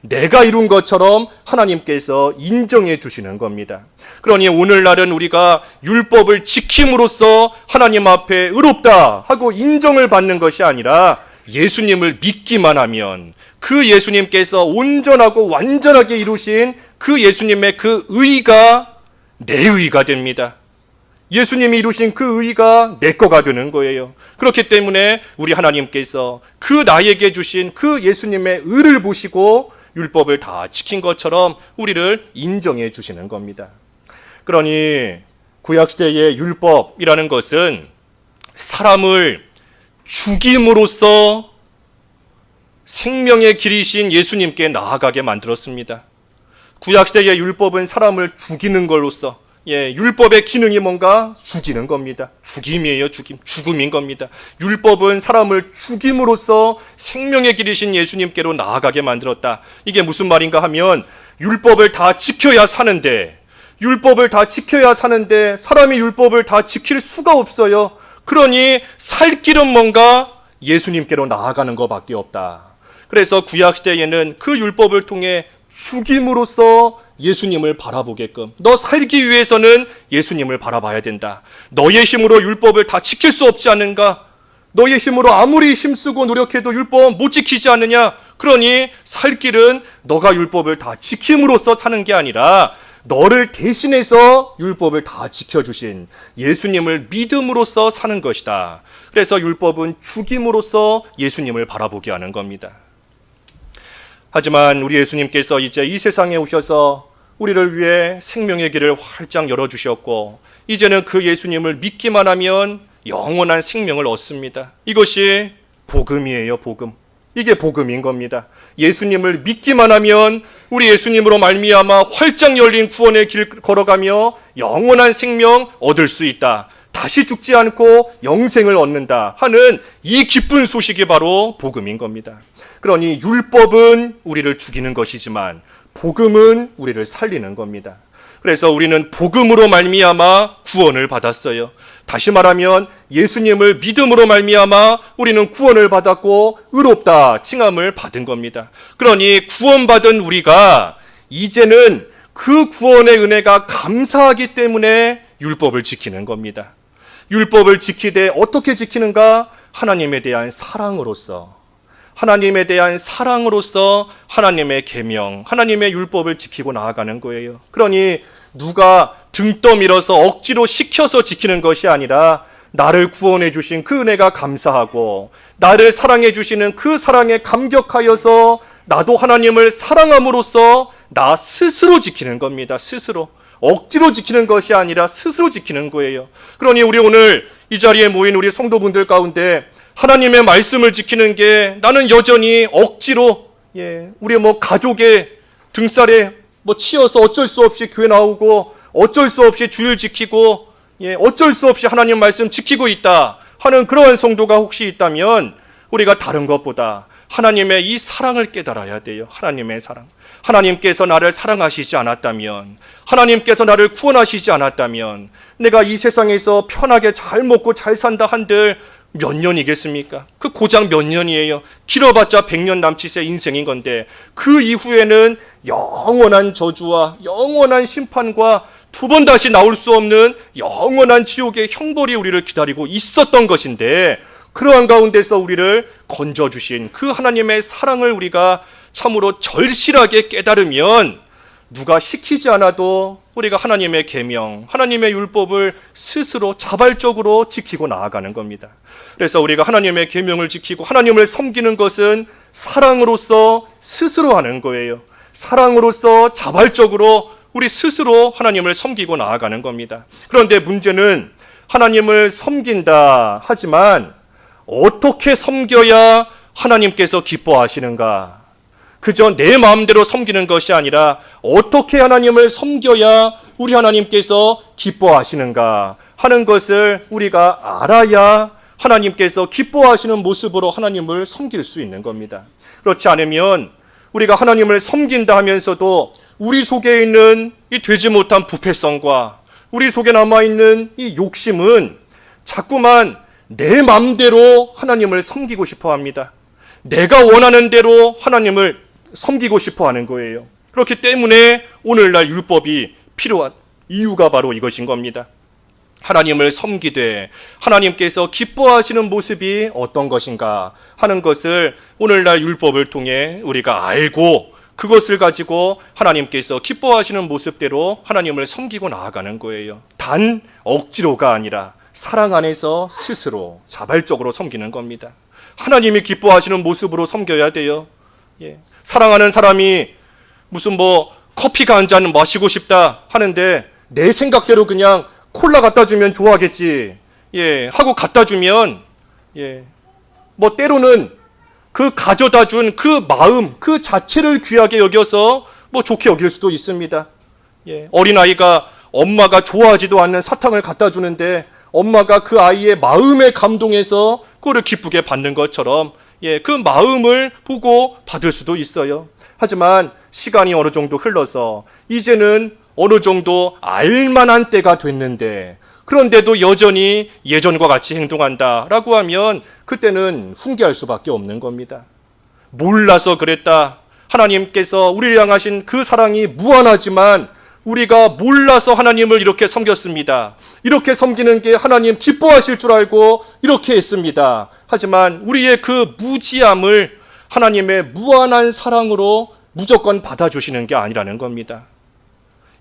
내가 이룬 것처럼 하나님께서 인정해 주시는 겁니다. 그러니 오늘날은 우리가 율법을 지킴으로써 하나님 앞에 의롭다 하고 인정을 받는 것이 아니라 예수님을 믿기만 하면 그 예수님께서 온전하고 완전하게 이루신 그 예수님의 그 의가 내 의가 됩니다. 예수님이 이루신 그 의가 내 거가 되는 거예요. 그렇기 때문에 우리 하나님께서 그 나에게 주신 그 예수님의 의를 보시고 율법을 다 지킨 것처럼 우리를 인정해 주시는 겁니다. 그러니 구약시대의 율법이라는 것은 사람을 죽임으로써 생명의 길이신 예수님께 나아가게 만들었습니다. 구약시대의 율법은 사람을 죽이는 걸로써, 율법의 기능이 뭔가 죽이는 겁니다. 죽임이에요, 죽음인 겁니다. 율법은 사람을 죽임으로써 생명의 길이신 예수님께로 나아가게 만들었다. 이게 무슨 말인가 하면 율법을 다 지켜야 사는데 사람이 율법을 다 지킬 수가 없어요. 그러니 살 길은 뭔가 예수님께로 나아가는 것밖에 없다. 그래서 구약시대에는 그 율법을 통해 죽임으로써 예수님을 바라보게끔, 너 살기 위해서는 예수님을 바라봐야 된다. 너의 힘으로 율법을 다 지킬 수 없지 않은가? 너의 힘으로 아무리 힘쓰고 노력해도 율법 못 지키지 않느냐? 그러니 살 길은 너가 율법을 다 지킴으로써 사는 게 아니라 너를 대신해서 율법을 다 지켜주신 예수님을 믿음으로써 사는 것이다. 그래서 율법은 죽임으로써 예수님을 바라보게 하는 겁니다. 하지만 우리 예수님께서 이제 이 세상에 오셔서 우리를 위해 생명의 길을 활짝 열어주셨고, 이제는 그 예수님을 믿기만 하면 영원한 생명을 얻습니다. 이것이 복음이에요, 복음. 이게 복음인 겁니다. 예수님을 믿기만 하면 우리 예수님으로 말미암아 활짝 열린 구원의 길 걸어가며 영원한 생명 얻을 수 있다. 다시 죽지 않고 영생을 얻는다 하는 이 기쁜 소식이 바로 복음인 겁니다. 그러니 율법은 우리를 죽이는 것이지만 복음은 우리를 살리는 겁니다. 그래서 우리는 복음으로 말미암아 구원을 받았어요. 다시 말하면 예수님을 믿음으로 말미암아 우리는 구원을 받았고 의롭다 칭함을 받은 겁니다. 그러니 구원받은 우리가 이제는 그 구원의 은혜가 감사하기 때문에 율법을 지키는 겁니다. 율법을 지키되 어떻게 지키는가? 하나님에 대한 사랑으로서 하나님의 계명, 하나님의 율법을 지키고 나아가는 거예요. 그러니 누가 등 떠밀어서 억지로 시켜서 지키는 것이 아니라 나를 구원해 주신 그 은혜가 감사하고 나를 사랑해 주시는 그 사랑에 감격하여서 나도 하나님을 사랑함으로써 나 스스로 지키는 겁니다. 스스로. 억지로 지키는 것이 아니라 스스로 지키는 거예요. 그러니 우리 오늘 이 자리에 모인 우리 성도분들 가운데 하나님의 말씀을 지키는 게 나는 여전히 억지로, 우리 가족의 등살에 치여서 어쩔 수 없이 교회 나오고 어쩔 수 없이 주일 지키고 어쩔 수 없이 하나님 말씀 지키고 있다 하는 그러한 성도가 혹시 있다면 우리가 다른 것보다 하나님의 이 사랑을 깨달아야 돼요. 하나님의 사랑. 하나님께서 나를 사랑하시지 않았다면, 하나님께서 나를 구원하시지 않았다면 내가 이 세상에서 편하게 잘 먹고 잘 산다 한들 몇 년이겠습니까? 그 고작 몇 년이에요. 길어봤자 100년 남짓의 인생인 건데 그 이후에는 영원한 저주와 영원한 심판과 두 번 다시 나올 수 없는 영원한 지옥의 형벌이 우리를 기다리고 있었던 것인데, 그러한 가운데서 우리를 건져주신 그 하나님의 사랑을 우리가 참으로 절실하게 깨달으면 누가 시키지 않아도 우리가 하나님의 계명, 하나님의 율법을 스스로 자발적으로 지키고 나아가는 겁니다. 그래서 우리가 하나님의 계명을 지키고 하나님을 섬기는 것은 사랑으로서 스스로 하는 거예요. 사랑으로서 자발적으로 우리 스스로 하나님을 섬기고 나아가는 겁니다. 그런데 문제는 하나님을 섬긴다 하지만 어떻게 섬겨야 하나님께서 기뻐하시는가? 그저 내 마음대로 섬기는 것이 아니라 어떻게 하나님을 섬겨야 우리 하나님께서 기뻐하시는가 하는 것을 우리가 알아야 하나님께서 기뻐하시는 모습으로 하나님을 섬길 수 있는 겁니다. 그렇지 않으면 우리가 하나님을 섬긴다 하면서도 우리 속에 있는 이 되지 못한 부패성과 우리 속에 남아있는 이 욕심은 자꾸만 내 마음대로 하나님을 섬기고 싶어 합니다. 내가 원하는 대로 하나님을 섬기고 싶어 하는 거예요. 그렇기 때문에 오늘날 율법이 필요한 이유가 바로 이것인 겁니다. 하나님을 섬기되 하나님께서 기뻐하시는 모습이 어떤 것인가 하는 것을 오늘날 율법을 통해 우리가 알고 그것을 가지고 하나님께서 기뻐하시는 모습대로 하나님을 섬기고 나아가는 거예요. 단 억지로가 아니라 사랑 안에서 스스로 자발적으로 섬기는 겁니다. 하나님이 기뻐하시는 모습으로 섬겨야 돼요. 사랑하는 사람이 무슨 커피가 한 잔 마시고 싶다 하는데 내 생각대로 그냥 콜라 갖다 주면 좋아하겠지. 하고 갖다 주면 때로는 그 가져다 준 그 마음 그 자체를 귀하게 여겨서 좋게 여길 수도 있습니다. 어린아이가 엄마가 좋아하지도 않는 사탕을 갖다 주는데 엄마가 그 아이의 마음에 감동해서 그거를 기쁘게 받는 것처럼 그 마음을 보고 받을 수도 있어요. 하지만 시간이 어느 정도 흘러서 이제는 어느 정도 알만한 때가 됐는데 그런데도 여전히 예전과 같이 행동한다라고 하면 그때는 훈계할 수밖에 없는 겁니다. 몰라서 그랬다. 하나님께서 우리를 향하신 그 사랑이 무한하지만 우리가 몰라서 하나님을 이렇게 섬겼습니다. 이렇게 섬기는 게 하나님 기뻐하실 줄 알고 이렇게 했습니다. 하지만 우리의 그 무지함을 하나님의 무한한 사랑으로 무조건 받아주시는 게 아니라는 겁니다.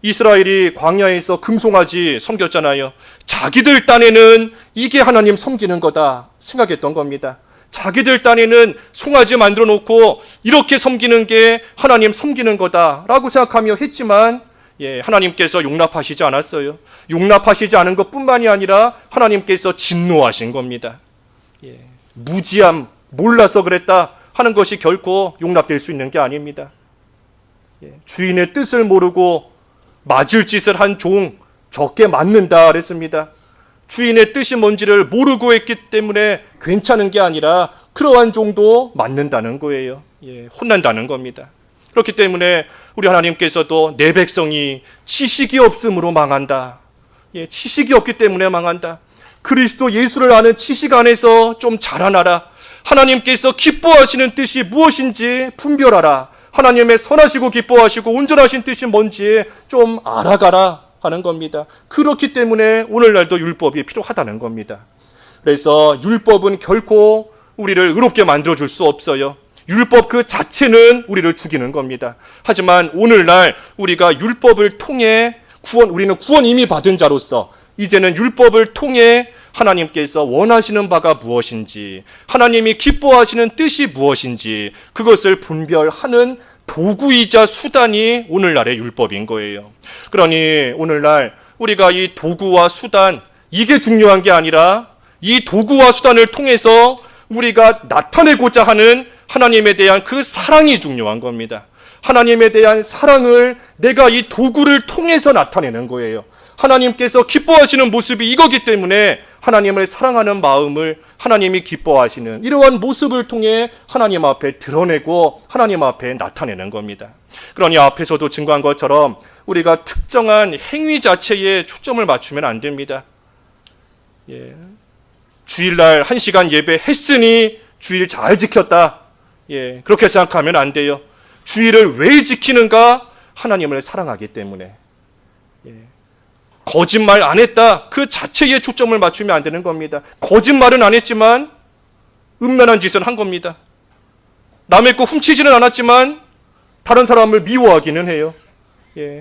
이스라엘이 광야에서 금송아지 섬겼잖아요. 자기들 딴에는 이게 하나님 섬기는 거다 생각했던 겁니다. 자기들 딴에는 송아지 만들어 놓고 이렇게 섬기는 게 하나님 섬기는 거다라고 생각하며 했지만 하나님께서 용납하시지 않았어요. 용납하시지 않은 것뿐만이 아니라 하나님께서 진노하신 겁니다. 무지함, 몰라서 그랬다 하는 것이 결코 용납될 수 있는 게 아닙니다. 주인의 뜻을 모르고 맞을 짓을 한 종 적게 맞는다 그랬습니다. 주인의 뜻이 뭔지를 모르고 했기 때문에 괜찮은 게 아니라 그러한 종도 맞는다는 거예요. 혼난다는 겁니다. 그렇기 때문에 우리 하나님께서도 내 백성이 지식이 없음으로 망한다. 지식이 없기 때문에 망한다. 그리스도 예수를 아는 지식 안에서 좀 자라나라. 하나님께서 기뻐하시는 뜻이 무엇인지 분별하라. 하나님의 선하시고 기뻐하시고 온전하신 뜻이 뭔지 좀 알아가라 하는 겁니다. 그렇기 때문에 오늘날도 율법이 필요하다는 겁니다. 그래서 율법은 결코 우리를 의롭게 만들어줄 수 없어요. 율법 그 자체는 우리를 죽이는 겁니다. 하지만 오늘날 우리가 율법을 통해 우리는 구원 이미 받은 자로서 이제는 율법을 통해 하나님께서 원하시는 바가 무엇인지, 하나님이 기뻐하시는 뜻이 무엇인지 그것을 분별하는 도구이자 수단이 오늘날의 율법인 거예요. 그러니 오늘날 우리가 이 도구와 수단, 이게 중요한 게 아니라 이 도구와 수단을 통해서 우리가 나타내고자 하는 하나님에 대한 그 사랑이 중요한 겁니다. 하나님에 대한 사랑을 내가 이 도구를 통해서 나타내는 거예요. 하나님께서 기뻐하시는 모습이 이거기 때문에 하나님을 사랑하는 마음을 하나님이 기뻐하시는 이러한 모습을 통해 하나님 앞에 드러내고 하나님 앞에 나타내는 겁니다. 그러니 앞에서도 증거한 것처럼 우리가 특정한 행위 자체에 초점을 맞추면 안 됩니다. 주일날 1시간 예배 했으니 주일 잘 지켰다. 그렇게 생각하면 안 돼요. 주일을 왜 지키는가? 하나님을 사랑하기 때문에. 거짓말 안 했다. 그 자체에 초점을 맞추면 안 되는 겁니다. 거짓말은 안 했지만 음란한 짓을 한 겁니다. 남의 거 훔치지는 않았지만 다른 사람을 미워하기는 해요.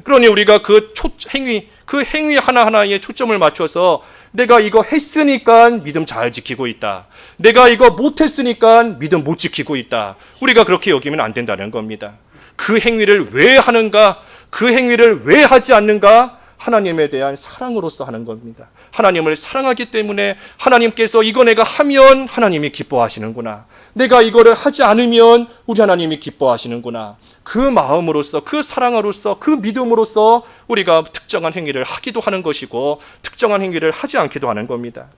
그러니 우리가 그 행위 하나하나에 초점을 맞춰서 내가 이거 했으니까 믿음 잘 지키고 있다. 내가 이거 못했으니까 믿음 못 지키고 있다. 우리가 그렇게 여기면 안 된다는 겁니다. 그 행위를 왜 하는가? 그 행위를 왜 하지 않는가? 하나님에 대한 사랑으로서 하는 겁니다. 하나님을 사랑하기 때문에 하나님께서 이거 내가 하면 하나님이 기뻐하시는구나. 내가 이거를 하지 않으면 우리 하나님이 기뻐하시는구나. 그 마음으로서, 그 사랑으로서, 그 믿음으로서 우리가 특정한 행위를 하기도 하는 것이고 특정한 행위를 하지 않기도 하는 겁니다.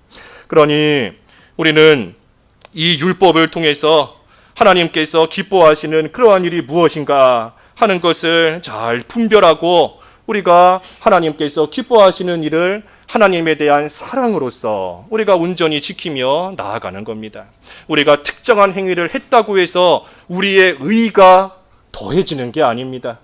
그러니 우리는 이 율법을 통해서 하나님께서 기뻐하시는 그러한 일이 무엇인가 하는 것을 잘 분별하고 우리가 하나님께서 기뻐하시는 일을 하나님에 대한 사랑으로서 우리가 온전히 지키며 나아가는 겁니다. 우리가 특정한 행위를 했다고 해서 우리의 의가 더해지는 게 아닙니다.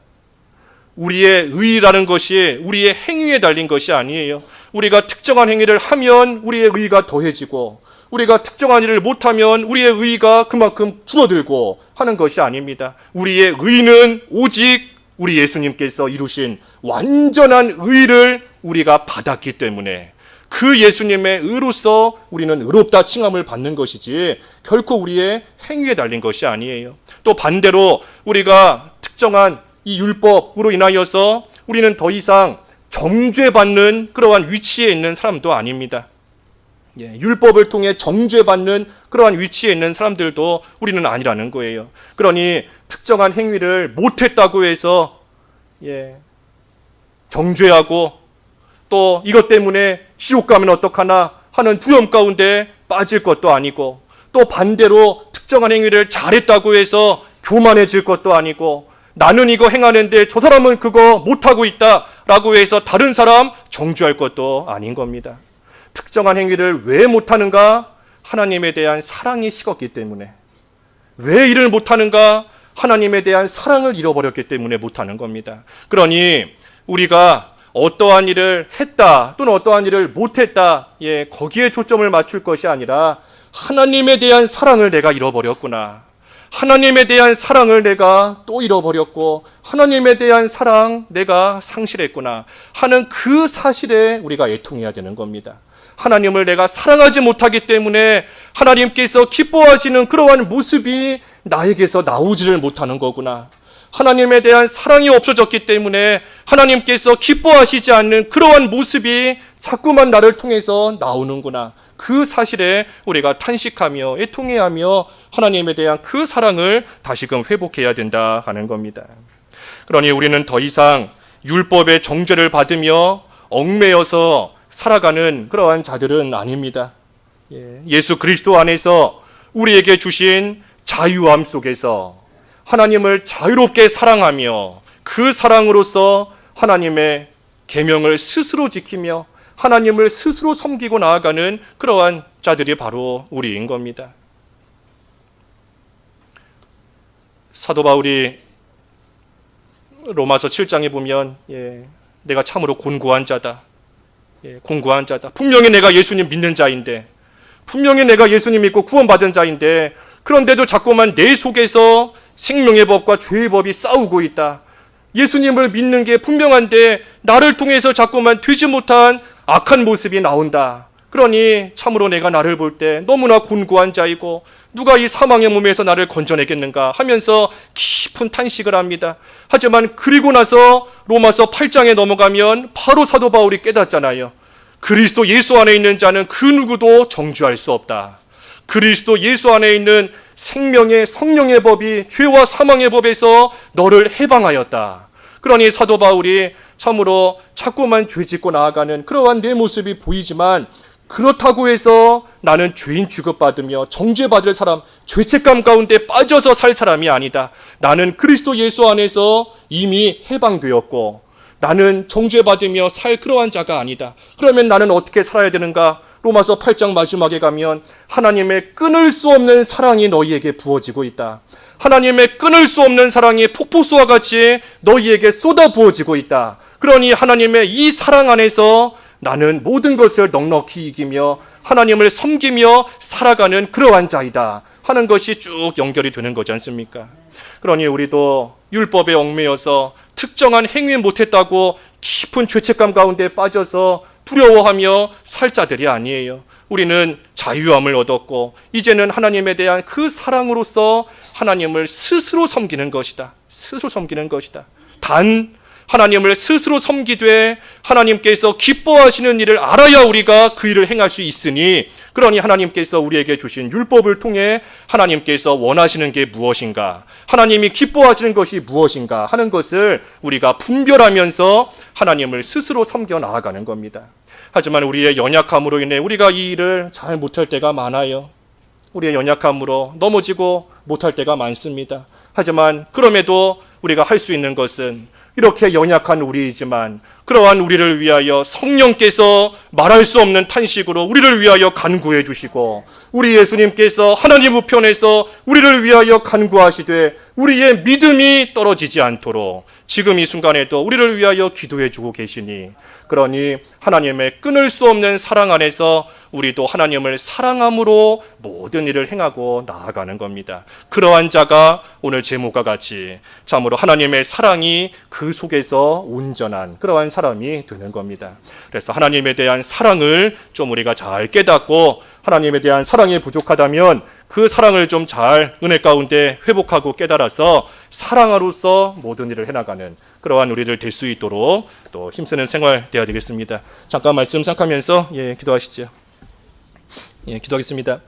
우리의 의라는 것이 우리의 행위에 달린 것이 아니에요. 우리가 특정한 행위를 하면 우리의 의가 더해지고 우리가 특정한 일을 못하면 우리의 의의가 그만큼 줄어들고 하는 것이 아닙니다. 우리의 의의는 오직 우리 예수님께서 이루신 완전한 의의를 우리가 받았기 때문에 그 예수님의 의로서 우리는 의롭다 칭함을 받는 것이지 결코 우리의 행위에 달린 것이 아니에요. 또 반대로 우리가 특정한 이 율법으로 인하여서 우리는 더 이상 정죄받는 그러한 위치에 있는 사람도 아닙니다. 율법을 통해 정죄받는 그러한 위치에 있는 사람들도 우리는 아니라는 거예요. 그러니 특정한 행위를 못했다고 해서 정죄하고 또 이것 때문에 지옥 가면 어떡하나 하는 두려움 가운데 빠질 것도 아니고, 또 반대로 특정한 행위를 잘했다고 해서 교만해질 것도 아니고, 나는 이거 행하는데 저 사람은 그거 못하고 있다라고 해서 다른 사람 정죄할 것도 아닌 겁니다. 특정한 행위를 왜 못하는가? 하나님에 대한 사랑이 식었기 때문에. 왜 일을 못하는가? 하나님에 대한 사랑을 잃어버렸기 때문에 못하는 겁니다. 그러니 우리가 어떠한 일을 했다 또는 어떠한 일을 못했다, 거기에 초점을 맞출 것이 아니라 하나님에 대한 사랑을 내가 잃어버렸구나, 하나님에 대한 사랑을 내가 또 잃어버렸고 하나님에 대한 사랑 내가 상실했구나 하는 그 사실에 우리가 애통해야 되는 겁니다. 하나님을 내가 사랑하지 못하기 때문에 하나님께서 기뻐하시는 그러한 모습이 나에게서 나오지를 못하는 거구나. 하나님에 대한 사랑이 없어졌기 때문에 하나님께서 기뻐하시지 않는 그러한 모습이 자꾸만 나를 통해서 나오는구나. 그 사실에 우리가 탄식하며 애통해하며 하나님에 대한 그 사랑을 다시금 회복해야 된다 하는 겁니다. 그러니 우리는 더 이상 율법의 정죄를 받으며 얽매여서 살아가는 그러한 자들은 아닙니다. 예수 그리스도 안에서 우리에게 주신 자유함 속에서 하나님을 자유롭게 사랑하며 그 사랑으로서 하나님의 계명을 스스로 지키며 하나님을 스스로 섬기고 나아가는 그러한 자들이 바로 우리인 겁니다. 사도 바울이 로마서 7장에 보면 내가 참으로 곤고한 자다. 곤고한 자다. 분명히 내가 예수님 믿는 자인데, 분명히 내가 예수님 믿고 구원받은 자인데, 그런데도 자꾸만 내 속에서 생명의 법과 죄의 법이 싸우고 있다. 예수님을 믿는 게 분명한데 나를 통해서 자꾸만 되지 못한 악한 모습이 나온다. 그러니 참으로 내가 나를 볼 때 너무나 곤고한 자이고 누가 이 사망의 몸에서 나를 건져내겠는가 하면서 깊은 탄식을 합니다. 하지만 그리고 나서 로마서 8장에 넘어가면 바로 사도 바울이 깨닫잖아요. 그리스도 예수 안에 있는 자는 그 누구도 정죄할 수 없다. 그리스도 예수 안에 있는 생명의 성령의 법이 죄와 사망의 법에서 너를 해방하였다. 그러니 사도 바울이 참으로 자꾸만 죄짓고 나아가는 그러한 내 모습이 보이지만, 그렇다고 해서 나는 죄인 취급받으며 정죄받을 사람, 죄책감 가운데 빠져서 살 사람이 아니다. 나는 그리스도 예수 안에서 이미 해방되었고 나는 정죄받으며 살 그러한 자가 아니다. 그러면 나는 어떻게 살아야 되는가? 로마서 8장 마지막에 가면 하나님의 끊을 수 없는 사랑이 너희에게 부어지고 있다. 하나님의 끊을 수 없는 사랑이 폭포수와 같이 너희에게 쏟아 부어지고 있다. 그러니 하나님의 이 사랑 안에서 나는 모든 것을 넉넉히 이기며 하나님을 섬기며 살아가는 그러한 자이다 하는 것이 쭉 연결이 되는 거지 않습니까? 그러니 우리도 율법에 얽매여서 특정한 행위 못했다고 깊은 죄책감 가운데 빠져서 두려워하며 살 자들이 아니에요. 우리는 자유함을 얻었고 이제는 하나님에 대한 그 사랑으로서 하나님을 스스로 섬기는 것이다. 스스로 섬기는 것이다. 단 하나님을 스스로 섬기되 하나님께서 기뻐하시는 일을 알아야 우리가 그 일을 행할 수 있으니, 그러니 하나님께서 우리에게 주신 율법을 통해 하나님께서 원하시는 게 무엇인가, 하나님이 기뻐하시는 것이 무엇인가 하는 것을 우리가 분별하면서 하나님을 스스로 섬겨 나아가는 겁니다. 하지만 우리의 연약함으로 인해 우리가 이 일을 잘 못할 때가 많아요. 우리의 연약함으로 넘어지고 못할 때가 많습니다. 하지만 그럼에도 우리가 할 수 있는 것은 이렇게 연약한 우리이지만 그러한 우리를 위하여 성령께서 말할 수 없는 탄식으로 우리를 위하여 간구해 주시고, 우리 예수님께서 하나님 우편에서 우리를 위하여 간구하시되 우리의 믿음이 떨어지지 않도록 지금 이 순간에도 우리를 위하여 기도해 주고 계시니, 그러니 하나님의 끊을 수 없는 사랑 안에서 우리도 하나님을 사랑함으로 모든 일을 행하고 나아가는 겁니다. 그러한 자가 오늘 제목과 같이 참으로 하나님의 사랑이 그 속에서 온전한 그러한 사람이 되는 겁니다. 그래서 하나님에 대한 사랑을 좀 우리가 잘 깨닫고, 하나님에 대한 사랑이 부족하다면 그 사랑을 좀 잘 은혜 가운데 회복하고 깨달아서 사랑으로서 모든 일을 해나가는 그러한 우리들 될 수 있도록 또 힘쓰는 생활 되어야 되겠습니다. 잠깐 말씀 생각하면서 기도하시죠. 기도하겠습니다.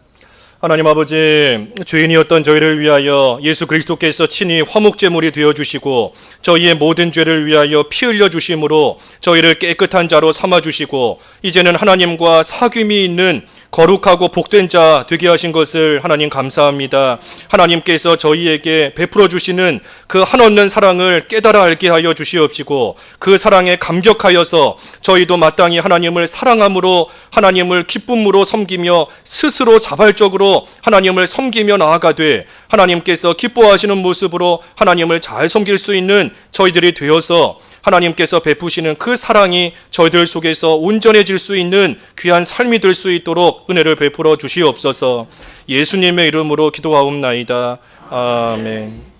하나님 아버지, 죄인이었던 저희를 위하여 예수 그리스도께서 친히 화목제물이 되어주시고 저희의 모든 죄를 위하여 피 흘려주심으로 저희를 깨끗한 자로 삼아주시고 이제는 하나님과 사귐이 있는 거룩하고 복된 자 되게 하신 것을 하나님 감사합니다. 하나님께서 저희에게 베풀어 주시는 그 한없는 사랑을 깨달아 알게 하여 주시옵시고, 그 사랑에 감격하여서 저희도 마땅히 하나님을 사랑함으로 하나님을 기쁨으로 섬기며 스스로 자발적으로 하나님을 섬기며 나아가되 하나님께서 기뻐하시는 모습으로 하나님을 잘 섬길 수 있는 저희들이 되어서 하나님께서 베푸시는 그 사랑이 저희들 속에서 온전해질 수 있는 귀한 삶이 될 수 있도록 은혜를 베풀어 주시옵소서. 예수님의 이름으로 기도하옵나이다. 아멘.